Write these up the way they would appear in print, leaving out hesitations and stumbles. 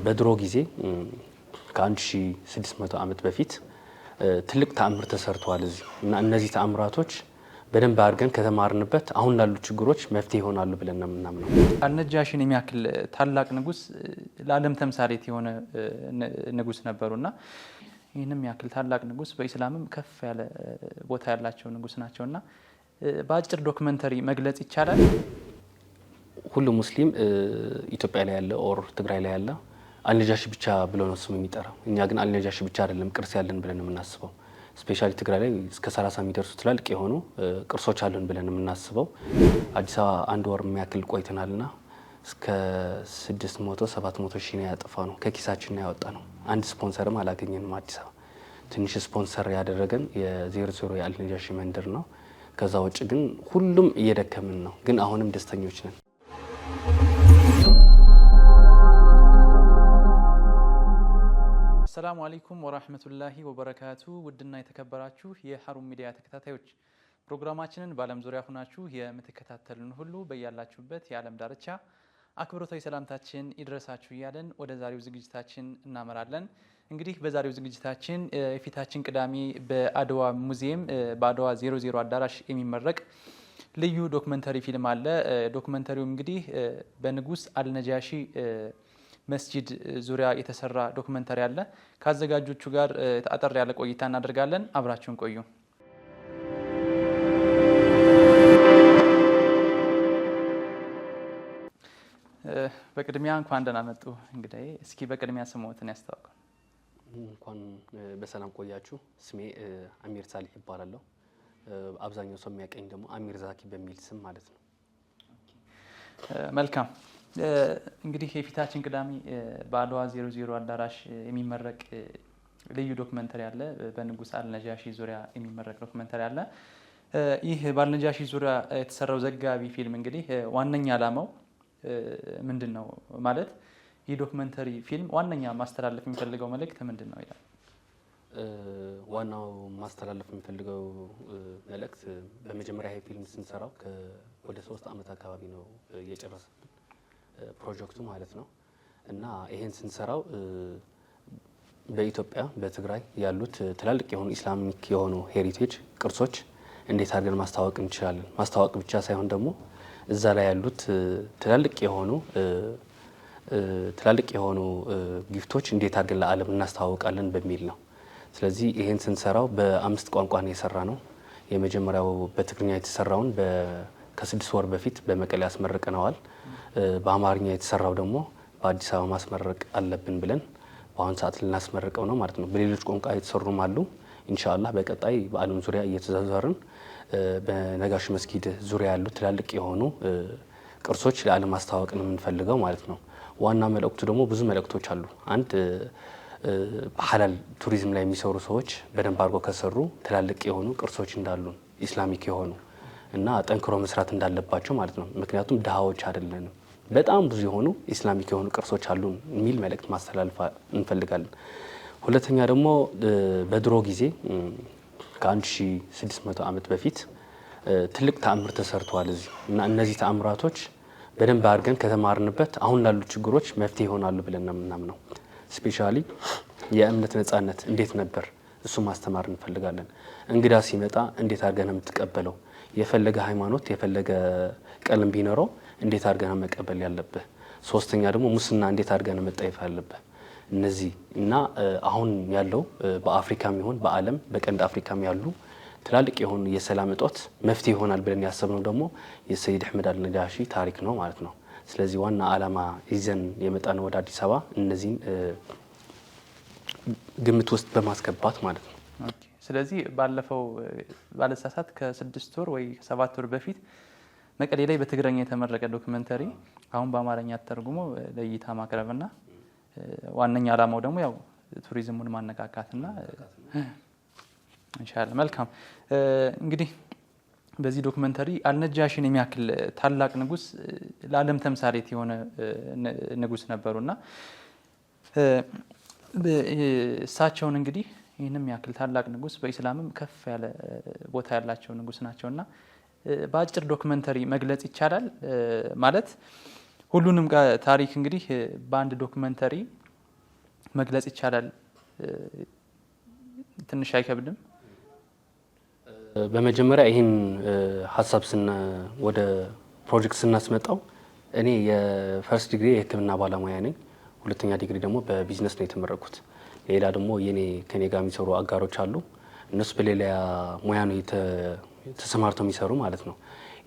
በድሮ ጊዜ ከ1600 ዓመት በፊት ትልቅ ተአምር ተሰርቷል እዚህ እና እነዚህ ተአምራቶች በደንብ አድርገን ከተማርንበት አሁን ላሉ ችግሮች መፍትሄ ይሆናሉ ብለን ነው የምናምነው። አልነጃሺን የሚያክል ታላቅ ንጉስ ለዓለም ተምሳሌት የሆነ ንጉስ ነበሩና ይህንም ያክል ታላቅ ንጉስ በእስላምም ከፍ ያለ ቦታ ያላቸው ንጉስ ናቸውና በአጭር ዶክመንተሪ መግለጽ ይቻላል። ሁሉ ሙስሊም ኢትዮጵያ ላይ ያለ ኦር ትግራይ ላይ ያለ አልነጃሺ ብቻ ብሎ ነው ስሙ የሚጠራው። እኛ ግን አልነጃሺ ብቻ አይደለም ቅርስ ያለን ብለን የምናስበው። ስፔሻሊ ትግራይ ላይ እስከ 30 የሚደርሱ ትላልቅ የሆኑ ቅርሶች አሉን ብለን የምናስበው። አዲስ አበባ አንድ ወር የሚያክል ቆይተናልና እስከ 600-700 ሺህ ነው ያጠፋ ነው፣ ከኪሳችን ነው ያወጣ ነው። አንድ ስፖንሰርም አላገኘንም። አዲስ አበባ ትንሽ ስፖንሰር ያደረገን የ00 የአልነጃሺ መንደር ነው። ከዛ ውጭ ግን ሁሉም እየደከምን ነው፣ ግን አሁንም ደስተኞች ነን። ሰላሙ አለይኩም ወራህመቱላሂ ወበረካቱ። ውድና የተከበራችሁ የሀሩን ሚዲያ ተከታታዮች ፕሮግራማችንን በዓለም ዙሪያ ሆናችሁ የምትከታተሉን ሁሉ በያላችሁበት የዓለም ዳርቻ አክብሮታዊ ሰላምታችን ይድረሳችሁ እያለን ወደ ዛሬው ዝግጅታችን እናመራለን። እንግዲህ በዛሬው ዝግጅታችን የፊታችን ቅዳሜ በአድዋ ሙዚየም በአድዋ 00 አዳራሽ የሚመረቅ ልዩ ዶክመንተሪ ፊልም አለ። ዶክመንተሪው እንግዲህ በንጉስ አልነጃሺ መስጂድ ዙሪያ የተሰራ ዶክመንተሪ አለ። ከአዘጋጆቹ ጋር አጠር ያለ ቆይታ እናደርጋለን። አብራችሁን ቆዩ። በቅድሚያ እንኳን ደህና መጡ እንግዲህ። እስኪ በቅድሚያ ስሞትን ያስተዋውቁ። እንኳን በሰላም ቆያችሁ። ስሜ አሚር ሳሊህ ይባላለሁ። አብዛኛው ሰው የሚያቀኝ ደግሞ አሚር ዛኪ በሚል ስም ማለት ነው። መልካም። እንግዲህ የፊታችን ቅዳሜ በአድዋ 00 አዳራሽ የሚመረቅ ልዩ ዶክመንተሪ አለ። በንጉስ አልነጃሺ ዙሪያ የሚመረቅ ዶክመንተሪ አለ። ይህ በአልነጃሺ ዙሪያ የተሰራው ዘጋቢ ፊልም እንግዲህ ዋነኛ ዓላማው ምንድን ነው ማለት ይህ ዶክመንተሪ ፊልም ዋነኛ ማስተላለፍ የሚፈልገው መልእክት ምንድን ነው ይላል። ዋናው ማስተላለፍ የሚፈልገው መልእክት በመጀመሪያ ይሄ ፊልም ስንሰራው ወደ 3 ዓመት አካባቢ ነው የጨረሰብን ፕሮጀክቱ ማለት ነው። እና ይሄን ስንሰራው በኢትዮጵያ በትግራይ ያሉት ትላልቅ የሆኑ ኢስላሚክ የሆኑ ሄሪቴጅ ቅርሶች እንዴት አድርገን ማስተዋወቅ እንችላለን፣ ማስተዋወቅ ብቻ ሳይሆን ደግሞ እዛ ላይ ያሉት ትላልቅ የሆኑ ጊፍቶች እንዴት አድርገን ለዓለም እናስተዋውቃለን በሚል ነው። ስለዚህ ይሄን ስንሰራው በ5 ቋንቋ ነው የሰራ ነው። የመጀመሪያው በትግርኛ የተሰራውን ከ6 ወር በፊት በመቀሌ አስመርቀነዋል። በአማርኛ የተሰራው ደግሞ በአዲስ አበባ ማስመረቅ አለብን ብለን በአሁን ሰዓት ልናስመርቀው ነው ማለት ነው። በሌሎች ቋንቋ የተሰሩም አሉ። ኢንሻአላህ በቀጣይ በዓለም ዙሪያ እየተዘዋወርን በነጋሽ መስጊድ ዙሪያ ያሉ ትላልቅ የሆኑ ቅርሶች ለዓለም ማስተዋወቅ ነው የምንፈልገው ማለት ነው። ዋና መልእክቱ ደግሞ ብዙ መልእክቶች አሉ። አንድ ሐላል ቱሪዝም ላይ የሚሰሩ ሰዎች በደንብ አድርገው ከሰሩ ትላልቅ የሆኑ ቅርሶች እንዳሉ ኢስላሚክ የሆኑ እና ጠንክሮ መስራት እንዳለባቸው ማለት ነው። ምክንያቱም ድሃዎች አይደለንም፣ በጣም ብዙ የሆኑ ኢስላሚክ የሆኑ ቅርሶች አሉ የሚል መልእክት ማስተላለፍ እንፈልጋለን። ሁለተኛ ደግሞ በድሮ ጊዜ ከ1600 ዓመት በፊት ትልቅ ተአምር ተሰርቷል እዚህ እና እነዚህ ተአምራቶች በደንብ አድርገን ከተማርንበት አሁን ላሉ ችግሮች መፍትሄ ይሆናሉ ብለን ነው የምናምነው። ስፔሻሊ የእምነት ነጻነት እንዴት ነበር እሱ ማስተማር እንፈልጋለን። እንግዳ ሲመጣ እንዴት አድርገን የምትቀበለው፣ የፈለገ ሃይማኖት የፈለገ ቀለም ቢኖረው እንዴት አድርገን መቀበል ያለብህ። ሶስተኛ ደግሞ ሙስና እንዴት አድርገን መጠየፍ ያለብህ። እነዚህ እና አሁን ያለው በአፍሪካም ይሁን በዓለም በቀንድ አፍሪካም ያሉ ትላልቅ የሆኑ የሰላም እጦት መፍትሄ ይሆናል ብለን ያሰብነው ደግሞ የሰይድ አህመድ አልነጃሺ ታሪክ ነው ማለት ነው። ስለዚህ ዋና ዓላማ ይዘን የመጣነው ወደ አዲስ አበባ እነዚህን ግምት ውስጥ በማስገባት ማለት ነው። ስለዚህ ባለፈው ባለሳሳት ከ6 ወር ወይ 7 ወር በፊት መቀሌ ላይ በትግረኛ የተመረቀ ዶክመንተሪ አሁን በአማርኛ ተርጉሞ ለእይታ ማቅረብና ዋነኛ ዓላማው ደግሞ ያው ቱሪዝሙን ማነቃቃትና ኢንሻአላህ። መልካም እንግዲህ በዚህ ዶክመንተሪ አልነጃሺን የሚያክል ታላቅ ንጉስ ለዓለም ተምሳሌት የሆነ ንጉስ ነበሩና እሳቸውን እንግዲህ ይህንም ያክል ታላቅ ንጉስ በእስላምም ከፍ ያለ ቦታ ያላቸው ንጉስ ናቸውና በአጭር ዶክመንተሪ መግለጽ ይቻላል ማለት ሁሉንም ታሪክ እንግዲህ በአንድ ዶክመንተሪ መግለጽ ይቻላል? ትንሽ አይከብድም? በመጀመሪያ ይህን ሀሳብ ወደ ፕሮጀክት ስናስመጣው እኔ የፈርስት ዲግሪ የሕክምና ባለሙያ ነኝ። ሁለተኛ ዲግሪ ደግሞ በቢዝነስ ነው የተመረኩት። ሌላ ደግሞ ከኔ ጋር የሚሰሩ አጋሮች አሉ። እነሱ በሌላ ሙያ ነው ተሰማርተው የሚሰሩ ማለት ነው።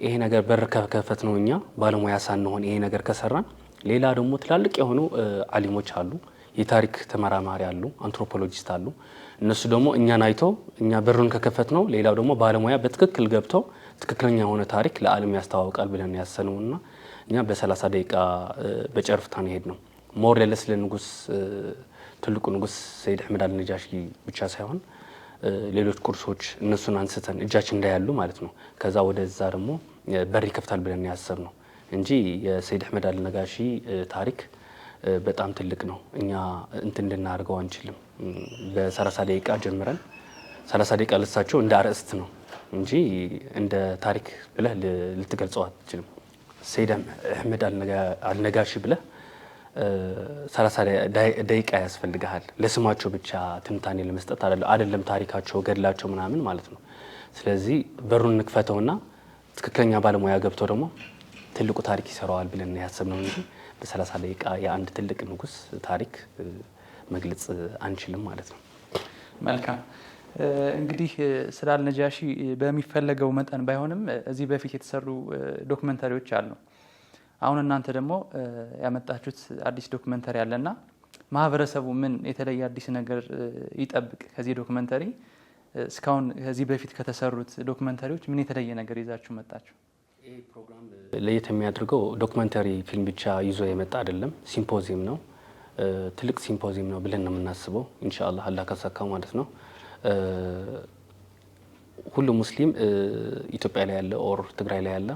ይሄ ነገር በር ከከፈት ነው እኛ ባለሙያ ሳንሆን ይሄ ነገር ከሰራን፣ ሌላ ደግሞ ትላልቅ የሆኑ አሊሞች አሉ፣ የታሪክ ተመራማሪ አሉ፣ አንትሮፖሎጂስት አሉ። እነሱ ደግሞ እኛን አይተው እኛ በሩን ከከፈት ነው ሌላው ደግሞ ባለሙያ በትክክል ገብተው ትክክለኛ የሆነ ታሪክ ለዓለም ያስተዋውቃል ብለን ያሰነውና እኛ በ30 ደቂቃ በጨርፍታ ነው ሄድ ነው። ሞር ለለስ ለንጉስ ትልቁ ንጉስ ሰይድ አህመድ አልነጃሺ ብቻ ሳይሆን ሌሎች ቁርሶች እነሱን አንስተን እጃችን እንዳያሉ ማለት ነው። ከዛ ወደዛ ደግሞ በር ይከፍታል ብለን ያሰብነው እንጂ የሰይድ አህመድ አልነጋሺ ታሪክ በጣም ትልቅ ነው። እኛ እንትን እንድናደርገው አንችልም። በ30 ደቂቃ ጀምረን 30 ደቂቃ ለሳቸው እንደ አርዕስት ነው እንጂ እንደ ታሪክ ብለህ ልትገልጸው አትችልም። ሰይድ አህመድ አልነጋሺ ብለህ 30 ደቂቃ ያስፈልግሃል ለስማቸው ብቻ ትንታኔ ለመስጠት አይደለም ታሪካቸው ገድላቸው ምናምን ማለት ነው። ስለዚህ በሩን እንክፈተውና ትክክለኛ ባለሙያ ገብቶ ደግሞ ትልቁ ታሪክ ይሰራዋል ብለን ያሰብነው እንጂ በ30 ደቂቃ የአንድ ትልቅ ንጉስ ታሪክ መግለጽ አንችልም ማለት ነው። መልካም። እንግዲህ ስለ አልነጃሺ በሚፈለገው መጠን ባይሆንም እዚህ በፊት የተሰሩ ዶክመንተሪዎች አሉ። አሁን እናንተ ደግሞ ያመጣችሁት አዲስ ዶክመንተሪ አለና ማህበረሰቡ ምን የተለየ አዲስ ነገር ይጠብቅ ከዚህ ዶክመንተሪ? እስካሁን ከዚህ በፊት ከተሰሩት ዶክመንተሪዎች ምን የተለየ ነገር ይዛችሁ መጣችሁ? ይሄ ፕሮግራም ለየት የሚያደርገው ዶክመንተሪ ፊልም ብቻ ይዞ የመጣ አይደለም፣ ሲምፖዚየም ነው። ትልቅ ሲምፖዚየም ነው ብለን ነው የምናስበው። ኢንሻአላህ አላህ ካሳካው ማለት ነው። ሁሉም ሙስሊም ኢትዮጵያ ላይ ያለ ኦር ትግራይ ላይ ያለ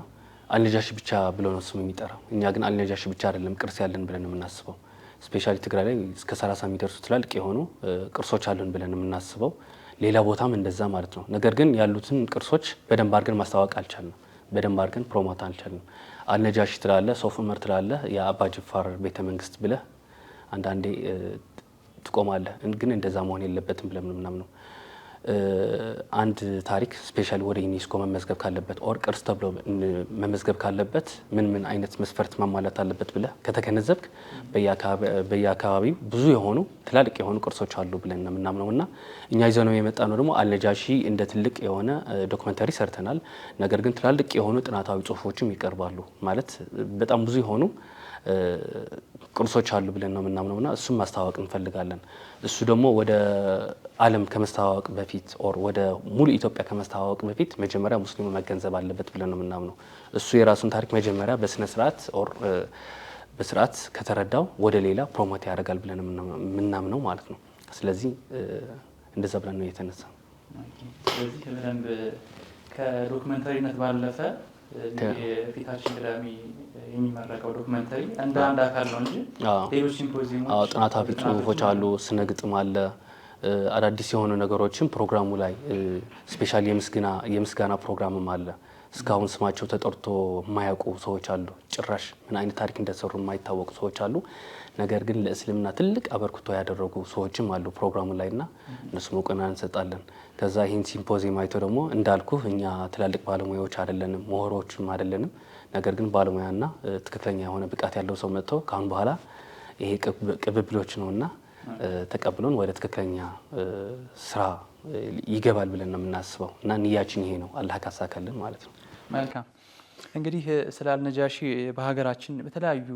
አልነጃሺ ብቻ ብሎ ነው ስሙ የሚጠራው። እኛ ግን አልነጃሺ ብቻ አይደለም ቅርስ ያለን ብለን ነው የምናስበው። ስፔሻሊ ትግራይ ላይ እስከ 30 የሚደርሱ ትላልቅ የሆኑ ቅርሶች አሉን ብለን ነው የምናስበው። ሌላ ቦታም እንደዛ ማለት ነው። ነገር ግን ያሉትን ቅርሶች በደንብ አድርገን ማስተዋወቅ አልቻልንም። በደንብ አድርገን ፕሮሞት አልቻልንም። አልነጃሺ ትላለ፣ ሶፍ ዑመር ትላለ፣ የአባ ጅፋር ቤተ መንግስት ብለህ አንዳንዴ ትቆማለህ። ግን እንደዛ መሆን የለበትም ብለን ነው የምናምነው። አንድ ታሪክ ስፔሻሊ ወደ ዩኔስኮ መመዝገብ ካለበት ኦር ቅርስ ተብሎ መመዝገብ ካለበት ምን አይነት መስፈርት ማሟላት አለበት ብለህ ከተገነዘብክ በየአካባቢው ብዙ የሆኑ ትላልቅ የሆኑ ቅርሶች አሉ ብለን ነው የምናምነውና እኛ ይዘነው የመጣ ነው ደግሞ አልነጃሺ እንደ ትልቅ የሆነ ዶክመንተሪ ሰርተናል። ነገር ግን ትላልቅ የሆኑ ጥናታዊ ጽሁፎችም ይቀርባሉ። ማለት በጣም ብዙ የሆኑ ቅርሶች አሉ ብለን ነው የምናምነውና እሱም ማስተዋወቅ እንፈልጋለን። እሱ ደግሞ ወደ ዓለም ከመስተዋወቅ በፊት ኦር ወደ ሙሉ ኢትዮጵያ ከመስተዋወቅ በፊት መጀመሪያ ሙስሊሙ መገንዘብ አለበት ብለን ነው የምናምነው። እሱ የራሱን ታሪክ መጀመሪያ በስነ ስርዓት ኦር በስርዓት ከተረዳው ወደ ሌላ ፕሮሞት ያደርጋል ብለን የምናምነው ማለት ነው። ስለዚህ እንደዛ ብለን ነው የተነሳ። ስለዚህ በደንብ ከዶክመንተሪነት ባለፈ የፊታችን ቅዳሜ የሚመረቀው ዶክመንተሪ እንደ አንድ አካል ነው እንጂ ሌሎች ሲምፖዚየሞች፣ ጥናታዊ ጽሁፎች አሉ፣ ስነ ግጥም አለ፣ አዳዲስ የሆኑ ነገሮችም ፕሮግራሙ ላይ ስፔሻሊ የምስጋና ፕሮግራምም አለ። እስካሁን ስማቸው ተጠርቶ የማያውቁ ሰዎች አሉ። ጭራሽ ምን አይነት ታሪክ እንደሰሩ የማይታወቁ ሰዎች አሉ። ነገር ግን ለእስልምና ትልቅ አበርክቶ ያደረጉ ሰዎችም አሉ ፕሮግራሙ ላይና እነሱም እውቅና እንሰጣለን። ከዛ ይህን ሲምፖዚየም አይቶ ደግሞ እንዳልኩ እኛ ትላልቅ ባለሙያዎች አይደለንም፣ ምሁሮችም አይደለንም። ነገር ግን ባለሙያና ትክክለኛ የሆነ ብቃት ያለው ሰው መጥቶ ካሁን በኋላ ይሄ ቅብብሎች ነውና ተቀብሎን ወደ ትክክለኛ ስራ ይገባል ብለን ነው የምናስበው እና ንያችን ይሄ ነው። አላህ ካሳካልን ማለት ነው። መልካም። እንግዲህ ስለ አልነጃሺ በሀገራችን በተለያዩ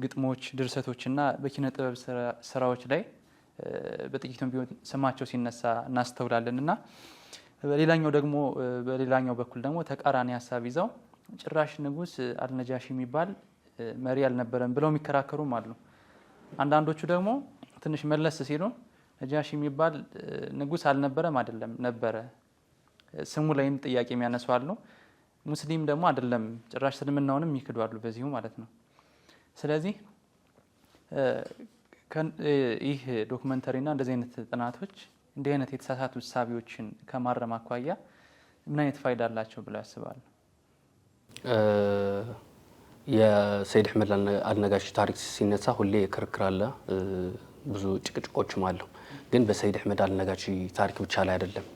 ግጥሞች፣ ድርሰቶችና በኪነ ጥበብ ስራዎች ላይ በጥቂቱም ቢሆን ስማቸው ሲነሳ እናስተውላለን እና በሌላኛው በኩል ደግሞ ተቃራኒ ሀሳብ ይዘው ጭራሽ ንጉስ አልነጃሺ የሚባል መሪ አልነበረም ብለው የሚከራከሩም አሉ። አንዳንዶቹ ደግሞ ትንሽ መለስ ሲሉ ነጃሺ የሚባል ንጉስ አልነበረም፣ አይደለም ነበረ፣ ስሙ ላይም ጥያቄ የሚያነሱ አሉ። ሙስሊም ደግሞ አይደለም ጭራሽ እስልምናውንም ይክዷሉ በዚሁ ማለት ነው። ስለዚህ ይህ ዶክመንተሪና እንደዚህ አይነት ጥናቶች እንዲህ አይነት የተሳሳቱ እሳቤዎችን ከማረም አኳያ ምን አይነት ፋይዳ አላቸው ብለው ያስባሉ? የሰይድ አህመድ አልነጋሺ ታሪክ ሲነሳ ሁሌ ክርክር አለ። ብዙ ጭቅጭቆችም አሉ። ግን በሰይድ አህመድ አልነጋሺ ታሪክ ብቻ ላይ አይደለም።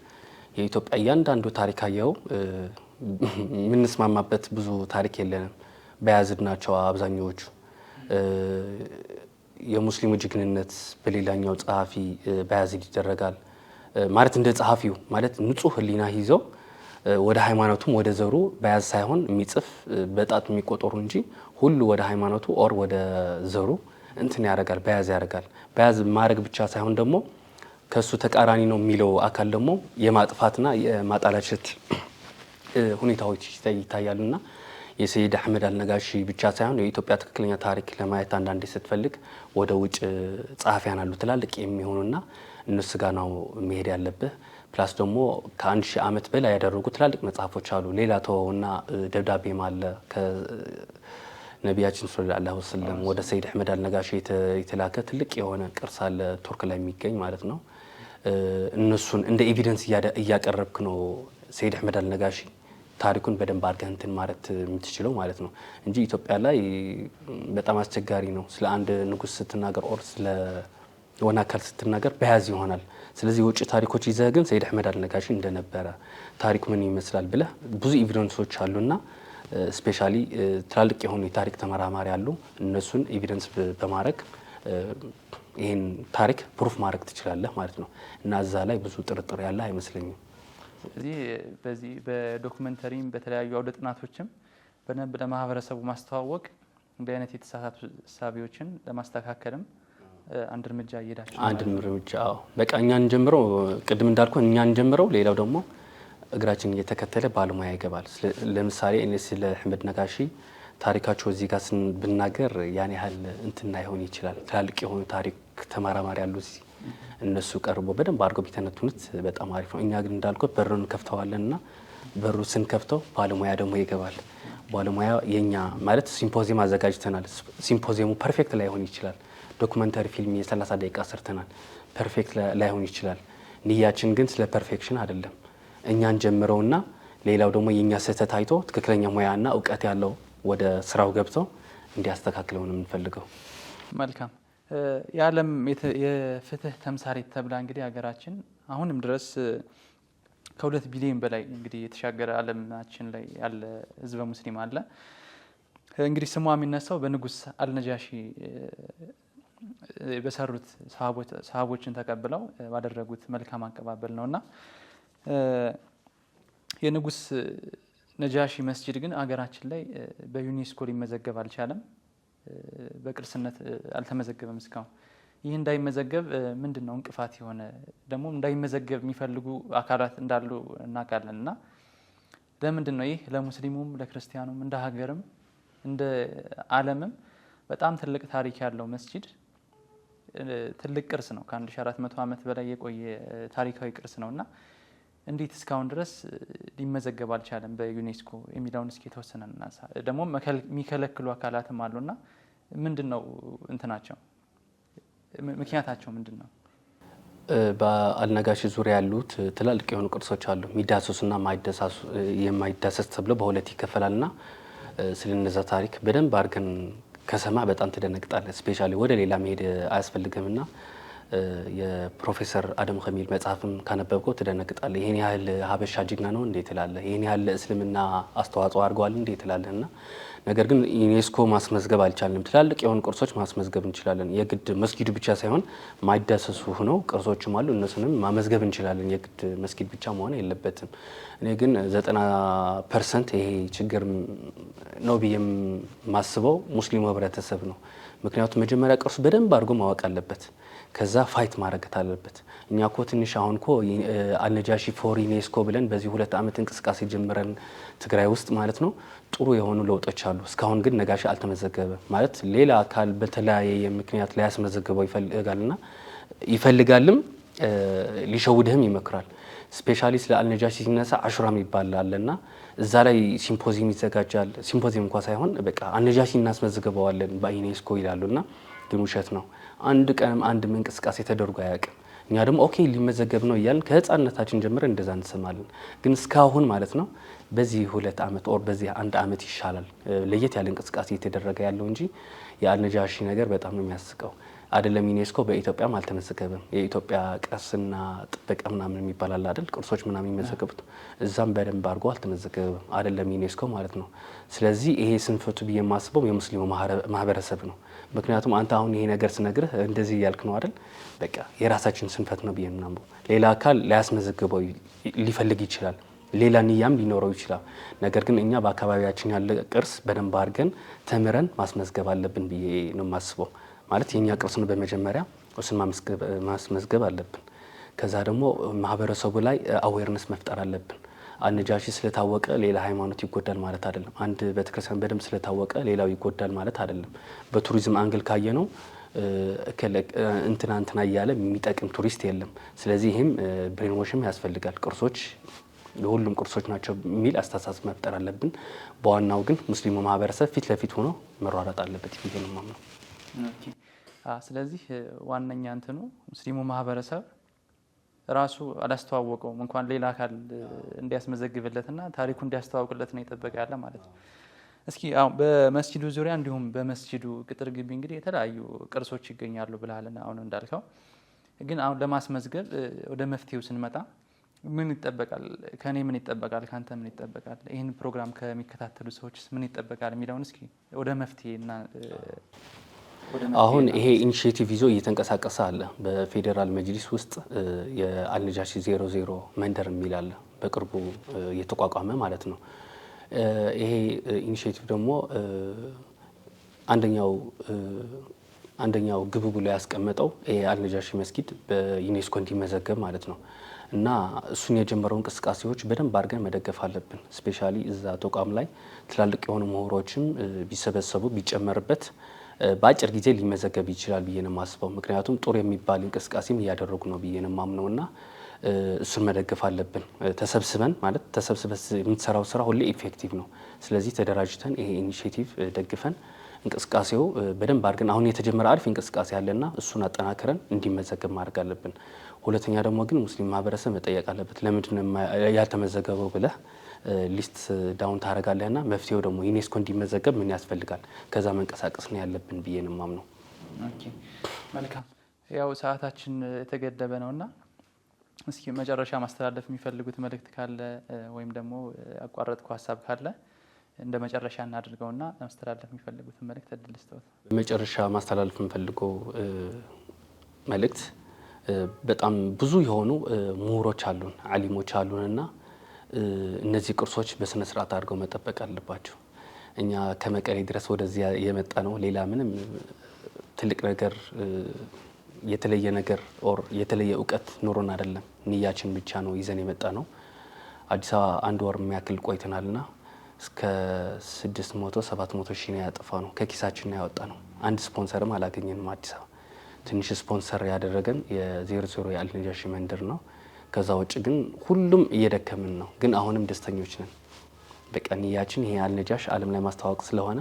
የኢትዮጵያ እያንዳንዱ ታሪክ አየው የምንስማማበት ብዙ ታሪክ የለንም። በያዝናቸው አብዛኛዎቹ የሙስሊሙ ጀግንነት በሌላኛው ጸሐፊ በያዝድ ይደረጋል ማለት እንደ ጸሐፊው ማለት ንጹህ ህሊና ይዘው ወደ ሃይማኖቱም ወደ ዘሩ በያዝ ሳይሆን የሚጽፍ በጣት የሚቆጠሩ እንጂ ሁሉ ወደ ሃይማኖቱ ኦር ወደ ዘሩ እንትን ያደርጋል በያዝ ያደርጋል። በያዝ ማድረግ ብቻ ሳይሆን ደግሞ ከሱ ተቃራኒ ነው የሚለው አካል ደግሞ የማጥፋትና የማጣላሸት ሁኔታዎች ይታያሉና የሰይድ አህመድ አልነጋሺ ብቻ ሳይሆን የኢትዮጵያ ትክክለኛ ታሪክ ለማየት አንዳንዴ ስትፈልግ ወደ ውጭ ጸሐፊያን አሉ ትላልቅ የሚሆኑና እነሱ ጋር ነው መሄድ ያለብህ። ፕላስ ደግሞ ከ1000 ዓመት በላይ ያደረጉ ትላልቅ መጽሐፎች አሉ። ሌላ ተወውና ደብዳቤም አለ ከነቢያችን ሰለላሁ ዐለይሂ ወሰለም ወደ ሰይድ አህመድ አልነጋሺ የተላከ ትልቅ የሆነ ቅርስ አለ ቱርክ ላይ የሚገኝ ማለት ነው። እነሱን እንደ ኤቪደንስ እያቀረብክ ነው ሰይድ አህመድ አልነጋሺ ታሪኩን በደንብ አድርገህ እንትን ማለት የምትችለው ማለት ነው እንጂ ኢትዮጵያ ላይ በጣም አስቸጋሪ ነው። ስለ አንድ ንጉስ ስትናገር ኦር ስለ የሆነ አካል ስትናገር በያዝ ይሆናል። ስለዚህ የውጭ ታሪኮች ይዘህ ግን ሰይድ አህመድ አልነጋሺ እንደነበረ ታሪኩ ምን ይመስላል ብለህ ብዙ ኤቪደንሶች አሉና ስፔሻሊ ትላልቅ የሆኑ የታሪክ ተመራማሪ አሉ። እነሱን ኤቪደንስ በማድረግ ይህን ታሪክ ፕሩፍ ማድረግ ትችላለህ ማለት ነው እና እዛ ላይ ብዙ ጥርጥር ያለ አይመስለኝም። ስለዚህ በዚህ በዶክመንተሪም በተለያዩ አውደ ጥናቶችም በደንብ ለማህበረሰቡ ማስተዋወቅ እንዲህ አይነት የተሳሳቱ እሳቤዎችን ለማስተካከልም አንድ እርምጃ እየሄዳችሁ አንድ እርምጃ በቃ እኛን ጀምረው ቅድም እንዳልኩ እኛን ጀምረው ሌላው ደግሞ እግራችን እየተከተለ ባለሙያ ይገባል። ለምሳሌ እኔ ስለ አህመድ ነጋሺ ታሪካቸው እዚህ ጋር ብናገር ያን ያህል እንትና ይሆን ይችላል። ትላልቅ የሆኑ ታሪክ ተመራማሪ ያሉ እነሱ ቀርቦ በደንብ አድርገው ቢተነትኑት በጣም አሪፍ ነው። እኛ ግን እንዳልኩ በሩን ከፍተዋለንና በሩ ስንከፍተው ባለሙያ ደግሞ ይገባል። ባለሙያ የኛ ማለት ሲምፖዚየም አዘጋጅተናል። ሲምፖዚየሙ ፐርፌክት ላይሆን ይችላል። ዶክመንተሪ ፊልም የ30 ደቂቃ ሰርተናል። ፐርፌክት ላይሆን ይችላል። ንያችን ግን ስለ ፐርፌክሽን አይደለም። እኛን ጀምረውና ሌላው ደግሞ የኛ ስህተት አይቶ ትክክለኛ ሙያና እውቀት ያለው ወደ ስራው ገብተው እንዲያስተካክለው ነው የምንፈልገው። መልካም። የዓለም የፍትህ ተምሳሌት ተብላ እንግዲህ ሀገራችን አሁንም ድረስ ከ2 ቢሊዮን በላይ እንግዲህ የተሻገረ ዓለማችን ላይ ያለ ህዝበ ሙስሊም አለ። እንግዲህ ስሟ የሚነሳው በንጉስ አልነጃሺ በሰሩት ሰሃቦችን ተቀብለው ባደረጉት መልካም አቀባበል ነውና የንጉስ ነጃሺ መስጂድ ግን ሀገራችን ላይ በዩኔስኮ ሊመዘገብ አልቻለም። በቅርስነት አልተመዘገበም እስካሁን። ይህ እንዳይመዘገብ ምንድነው እንቅፋት የሆነ ደግሞ እንዳይመዘገብ የሚፈልጉ አካላት እንዳሉ እናውቃለንና ለምንድነው ይህ ለሙስሊሙም ለክርስቲያኑም እንደ ሀገርም እንደ ዓለምም በጣም ትልቅ ታሪክ ያለው መስጂድ ትልቅ ቅርስ ነው። ከ1400 ዓመት በላይ የቆየ ታሪካዊ ቅርስ ነውና እንዴት እስካሁን ድረስ ሊመዘገብ አልቻለም በዩኔስኮ የሚለውን እስኪ ተወሰነ እናንሳ። ደግሞ የሚከለክሉ አካላትም አሉና ምንድነው እንትናቸው ምክንያታቸው ምንድነው? በአልነጋሺ ዙሪያ ያሉት ትላልቅ የሆኑ ቅርሶች አሉ። የሚዳሰሱና የማይዳሰስ ተብሎ በሁለት ይከፈላልና ስለነዛ ታሪክ በደንብ አድርገን ከሰማ በጣም ትደነግጣለህ። ስፔሻሊ ወደ ሌላ መሄድ አያስፈልግምና የፕሮፌሰር አደም ከሚል መጽሐፍም ካነበብከው ትደነግጣለህ። ይሄን ያህል ሀበሻ ጅግና ነው እንዴት ትላለህ? ይሄን ያህል እስልምና አስተዋጽኦ አድርገዋል እንዴት ትላለህና ነገር ግን ዩኔስኮ ማስመዝገብ አልቻልንም። ትላልቅ የሆኑ ቅርሶች ማስመዝገብ እንችላለን። የግድ መስጊዱ ብቻ ሳይሆን ማይዳሰሱ ሆነው ቅርሶችም አሉ። እነሱንም ማመዝገብ እንችላለን። የግድ መስጊድ ብቻ መሆን የለበትም። እኔ ግን 90% ይሄ ችግር ነው ብዬ ማስበው ሙስሊሙ ህብረተሰብ ነው። ምክንያቱም መጀመሪያ ቅርሱ በደንብ አድርጎ ማወቅ አለበት። ከዛ ፋይት ማድረግ አለበት። እኛ እኮ ትንሽ አሁን እኮ አልነጃሺ ፎር ዩኔስኮ ብለን በዚህ 2 ዓመት እንቅስቃሴ ጀምረን ትግራይ ውስጥ ማለት ነው ጥሩ የሆኑ ለውጦች አሉ። እስካሁን ግን ነጋሺ አልተመዘገበ ማለት ሌላ አካል በተለያየ ምክንያት ሊያስመዘግበው ይፈልጋልና ይፈልጋልም ሊሸውድህም ይመክራል። ስፔሻሊ ስለ አልነጃሺ ሲነሳ አሹራም ይባላልና እዛ ላይ ሲምፖዚየም ይዘጋጃል። ሲምፖዚየም እንኳን ሳይሆን በቃ አልነጃሺ እናስመዝግበዋለን በዩኔስኮ ይላሉና ግን ውሸት ነው። አንድ ቀንም አንድ እንቅስቃሴ ተደርጎ አያውቅም። እኛ ደግሞ ኦኬ ሊመዘገብ ነው እያልን ከህፃንነታችን ጀምረን እንደዛ እንሰማለን። ግን እስካሁን ማለት ነው በዚህ 2 ዓመት ኦር በዚህ 1 ዓመት ይሻላል ለየት ያለ እንቅስቃሴ የተደረገ ያለው እንጂ የአልነጃሺ ነገር በጣም ነው የሚያስቀው። አይደለም ዩኔስኮ በኢትዮጵያም አልተመዘገበም። የኢትዮጵያ ቅርስና ጥበቃ ምናምን የሚባል አለ አይደል? ቅርሶች ምናምን የሚመዘገቡት እዛም በደንብ አድርጎ አልተመዘገበም፣ አይደለም ዩኔስኮ ማለት ነው። ስለዚህ ይሄ ስንፈቱ ብዬ የማስበው የሙስሊሙ ማህበረሰብ ነው። ምክንያቱም አንተ አሁን ይሄ ነገር ስነግርህ እንደዚህ እያልክ ነው አይደል? በቃ የራሳችን ስንፈት ነው ብዬ ምናምን ሌላ አካል ሊያስመዘግበው ሊፈልግ ይችላል፣ ሌላ ንያም ሊኖረው ይችላል። ነገር ግን እኛ በአካባቢያችን ያለ ቅርስ በደንብ አድርገን ተምረን ማስመዝገብ አለብን ብዬ ነው የማስበው። ማለት የኛ ቅርስ ነው በመጀመሪያ እሱን ማስመዝገብ አለብን። ከዛ ደግሞ ማህበረሰቡ ላይ አዌርነስ መፍጠር አለብን። አልነጃሺ ስለታወቀ ሌላ ሃይማኖት ይጎዳል ማለት አይደለም። አንድ ቤተክርስቲያን በደንብ ስለታወቀ ሌላው ይጎዳል ማለት አይደለም። በቱሪዝም አንግል ካየ ነው እንትና እያለ የሚጠቅም ቱሪስት የለም። ስለዚህ ይህም ብሬንዎሽም ያስፈልጋል። ቅርሶች የሁሉም ቅርሶች ናቸው የሚል አስተሳሰብ መፍጠር አለብን። በዋናው ግን ሙስሊሙ ማህበረሰብ ፊት ለፊት ሆኖ መሯሯጥ አለበት ብዬ ነው የማምነው። ስለዚህ ዋነኛ እንትኑ ሙስሊሙ ማህበረሰብ ራሱ አላስተዋወቀውም እንኳን ሌላ አካል እንዲያስመዘግብለትና ታሪኩ እንዲያስተዋውቅለት ነው የጠበቀ ያለ ማለት ነው። እስኪ አሁን በመስጂዱ ዙሪያ እንዲሁም በመስጂዱ ቅጥር ግቢ እንግዲህ የተለያዩ ቅርሶች ይገኛሉ ብለሃልና አሁን እንዳልከው ግን አሁን ለማስመዝገብ ወደ መፍትሄው ስንመጣ ምን ይጠበቃል? ከኔ ምን ይጠበቃል? ካንተ ምን ይጠበቃል? ይህን ፕሮግራም ከሚከታተሉ ሰዎችስ ምን ይጠበቃል የሚለውን እስኪ ወደ መፍትሄና አሁን ይሄ ኢኒሺዬቲቭ ይዞ እየተንቀሳቀሰ አለ። በፌዴራል መጅሊስ ውስጥ የአልነጃሺ 00 መንደር የሚል አለ፣ በቅርቡ የተቋቋመ ማለት ነው። ይሄ ኢኒሺዬቲቭ ደግሞ አንደኛው ግብ ብሎ ያስቀመጠው ይሄ አልነጃሺ መስጊድ በዩኔስኮ እንዲመዘገብ ማለት ነው። እና እሱን የጀመረው እንቅስቃሴዎች በደንብ አድርገን መደገፍ አለብን። ስፔሻሊ እዛ ተቋም ላይ ትላልቅ የሆኑ ምሁሮችም ቢሰበሰቡ ቢጨመርበት በአጭር ጊዜ ሊመዘገብ ይችላል ብዬ ነው የማስበው። ምክንያቱም ጥሩ የሚባል እንቅስቃሴም እያደረጉ ነው ብዬ ነው የማምነው እና እሱን መደገፍ አለብን። ተሰብስበን የምትሰራው ስራ ሁሌ ኢፌክቲቭ ነው። ስለዚህ ተደራጅተን ይሄ ኢኒሺዬቲቭ ደግፈን እንቅስቃሴው በደንብ አድርገን አሁን የተጀመረ አሪፍ እንቅስቃሴ አለና እሱን አጠናክረን እንዲመዘገብ ማድረግ አለብን። ሁለተኛ ደግሞ ግን ሙስሊም ማህበረሰብ መጠየቅ አለበት። ለምንድን ነው ያልተመዘገበው ብለህ ሊስት ዳውን ታደርጋለህና መፍትሄው ደግሞ ዩኔስኮ እንዲመዘገብ ምን ያስፈልጋል? ከዛ መንቀሳቀስ ነው ያለብን ብዬ ነው የማምነው። ኦኬ መልካም። ያው ሰዓታችን የተገደበ ነውና እስኪ መጨረሻ ማስተላለፍ የሚፈልጉት መልእክት ካለ ወይም ደግሞ ያቋረጥኩ ሀሳብ ካለ እንደ መጨረሻ እናድርገውና ማስተላለፍ የሚፈልጉት መልእክት እድል ስጠውት። መጨረሻ ማስተላለፍ የምፈልገው መልእክት በጣም ብዙ የሆኑ ምሁሮች አሉን፣ አሊሞች አሉንና እነዚህ ቅርሶች በስነ ስርዓት አድርገው መጠበቅ አለባቸው። እኛ ከመቀሌ ድረስ ወደዚያ የመጣ ነው ሌላ ምንም ትልቅ ነገር የተለየ ነገር ኦር የተለየ እውቀት ኖሮን አይደለም። ንያችን ብቻ ነው ይዘን የመጣ ነው። አዲስ አበባ አንድ ወር የሚያክል ቆይተናልና እስከ 600-700 ሺህ ነው ያጠፋ ነው። ከኪሳችን ነው ያወጣ ነው። አንድ ስፖንሰርም አላገኘንም። አዲስ አበባ ትንሽ ስፖንሰር ያደረገን የ00 የአልነጃሺ መንደር ነው። ከዛ ውጭ ግን ሁሉም እየደከምን ነው። ግን አሁንም ደስተኞች ነን። በቃ ንያችን ይሄ አልነጃሽ ዓለም ላይ ማስተዋወቅ ስለሆነ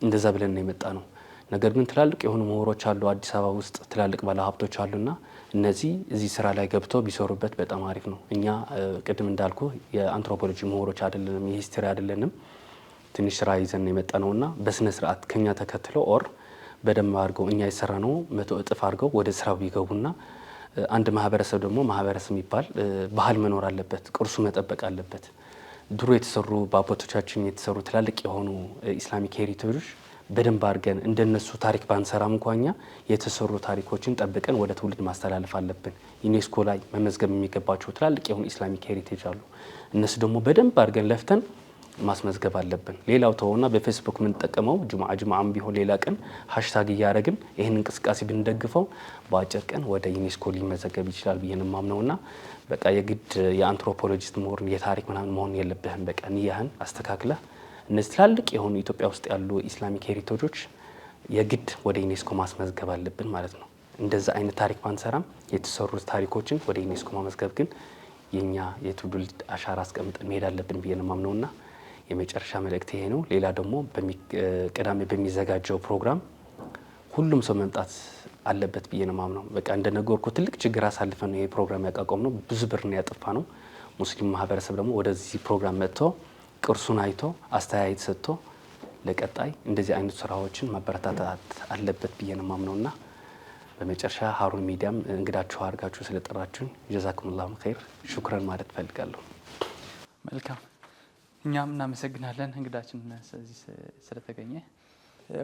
እንደዛ ብለን ነው የመጣ ነው። ነገር ግን ትላልቅ የሆኑ ምሁሮች አሉ አዲስ አበባ ውስጥ ትላልቅ ባለሀብቶች አሉና እዚህ ስራ ላይ ገብተው ቢሰሩበት በጣም አሪፍ ነው። እኛ ቅድም እንዳልኩ የአንትሮፖሎጂ ምሁሮች አይደለንም፣ የሂስትሪ አይደለንም። ትንሽ ስራ ይዘን የመጣ ነውና በስነ ስርዓት ከኛ ተከትለው ኦር በደንብ አድርገው እኛ የሰራ ነው 100 እጥፍ አድርገው ወደ ስራው ቢገቡና አንድ ማህበረሰብ ደግሞ ማህበረሰብ የሚባል ባህል መኖር አለበት፣ ቅርሱ መጠበቅ አለበት። ድሮ የተሰሩ በአባቶቻችን የተሰሩ ትላልቅ የሆኑ ኢስላሚክ ሄሪቴጆች በደንብ አድርገን እንደነሱ ታሪክ ባንሰራም እንኳን የተሰሩ ታሪኮችን ጠብቀን ወደ ትውልድ ማስተላለፍ አለብን። ዩኔስኮ ላይ መመዝገብ የሚገባቸው ትላልቅ የሆኑ ኢስላሚክ ሄሪቴጅ አሉ። እነሱ ደግሞ በደንብ አድርገን ለፍተን ማስመዝገብ አለብን። ሌላው ተውና በፌስቡክ የምንጠቀመው ጁምዓም ቢሆን ሌላ ቀን ሃሽታግ እያደረግን ይህን እንቅስቃሴ ብንደግፈው በአጭር ቀን ወደ ዩኔስኮ ሊመዘገብ ይችላል ብዬ ነው የማምነውና በቃ የግድ የአንትሮፖሎጂስት ምሁርን የታሪክ ምናምን መሆን የለብህም። በቃ ንያህን አስተካክለህ እነዚህ ትላልቅ የሆኑ ኢትዮጵያ ውስጥ ያሉ ኢስላሚክ ሄሪቴጆች የግድ ወደ ዩኔስኮ ማስመዝገብ አለብን ማለት ነው። እንደዛ አይነት ታሪክ ባንሰራም የተሰሩ ታሪኮችን ወደ ዩኔስኮ ማስመዝገብ ግን የኛ የትውልድ አሻራ አስቀምጠን መሄድ አለብን ብዬ ነው የማምነውና የመጨረሻ መልእክት ይሄ ነው። ሌላ ደግሞ ቅዳሜ በሚዘጋጀው ፕሮግራም ሁሉም ሰው መምጣት አለበት ብዬ ነው የማምነው። በቃ እንደነገርኩ ትልቅ ችግር አሳልፈን ነው ይሄ ፕሮግራም ያቋቋም ነው። ብዙ ብር ነው ያጠፋ ነው። ሙስሊም ማህበረሰብ ደግሞ ወደዚህ ፕሮግራም መጥቶ ቅርሱን አይቶ አስተያየት ሰጥቶ ለቀጣይ እንደዚህ አይነት ስራዎችን ማበረታታት አለበት ብዬ ነው ማምነውና በመጨረሻ ሀሩን ሚዲያም እንግዳችሁ አድርጋችሁ ስለጠራችሁን ጀዛኩሙላሁ ኸይር ሹክራን ማለት ፈልጋለሁ። መልካም እኛም እናመሰግናለን እንግዳችን ስለዚህ ስለተገኘ።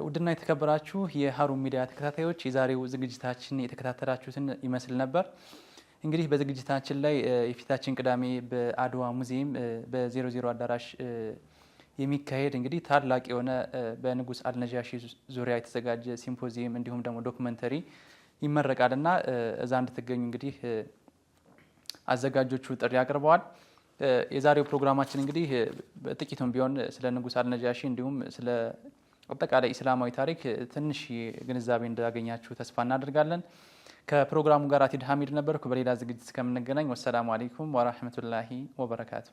ውድና የተከበራችሁ የሀሩን ሚዲያ ተከታታዮች የዛሬው ዝግጅታችን የተከታተላችሁትን ይመስል ነበር። እንግዲህ በዝግጅታችን ላይ የፊታችን ቅዳሜ በአድዋ ሙዚየም በ00 አዳራሽ የሚካሄድ እንግዲህ ታላቅ የሆነ በንጉስ አልነጃሺ ዙሪያ የተዘጋጀ ሲምፖዚየም እንዲሁም ደግሞ ዶክመንተሪ ይመረቃልና እዛ እንድትገኙ እንግዲህ አዘጋጆቹ ጥሪ አቅርበዋል። የዛሬው ፕሮግራማችን እንግዲህ በጥቂቱም ቢሆን ስለ ንጉስ አልነጃሺ እንዲሁም ስለ አጠቃላይ እስላማዊ ታሪክ ትንሽ ግንዛቤ እንዳገኛችሁ ተስፋ እናደርጋለን። ከፕሮግራሙ ጋር አቲድ ሐሚድ ነበርኩ። በሌላ ዝግጅት እስከምንገናኝ ወሰላሙ አለይኩም ወራህመቱላሂ ወበረካቱ።